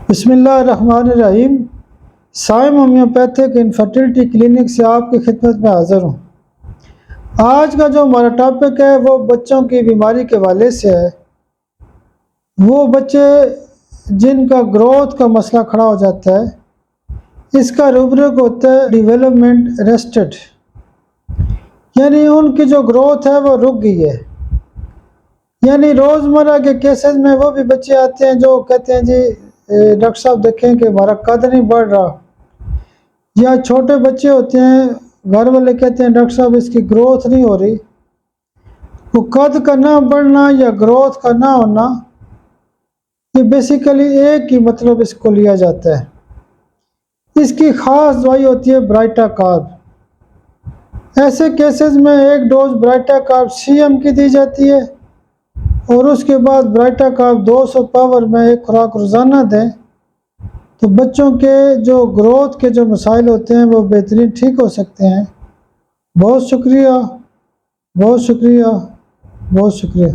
बिस्मिल्लाहिर्रहमानिर्रहीम। Saim homeopathic infertility clinic से आपकी खिदमत में हाज़िर हूँ। आज का जो हमारा टॉपिक है वो बच्चों की बीमारी के हवाले से है। वो बच्चे जिनका ग्रोथ का मसला खड़ा हो जाता है, इसका रूब्रिक होता है डेवलपमेंट अरेस्टेड, यानी उनकी जो ग्रोथ है वो रुक गई है। यानी रोज़मर्रा के केसेस में वो भी बच्चे आते हैं जो कहते हैं जी डॉक्टर साहब देखें कि हमारा कद नहीं बढ़ रहा, या छोटे बच्चे होते हैं घर वाले कहते हैं डॉक्टर साहब इसकी ग्रोथ नहीं हो रही। वो कद का ना बढ़ना या ग्रोथ का ना होना, ये बेसिकली एक ही मतलब इसको लिया जाता है। इसकी ख़ास दवाई होती है ब्राइटा कार्ब। ऐसे केसेस में एक डोज ब्राइटा कार्ब CM की दी जाती है और उसके बाद ब्राइटा कार्ब 200 पावर में एक खुराक रोज़ाना दें, तो बच्चों के जो ग्रोथ के जो मसाइल होते हैं वो बेहतरीन ठीक हो सकते हैं। बहुत शुक्रिया, बहुत शुक्रिया, बहुत शुक्रिया।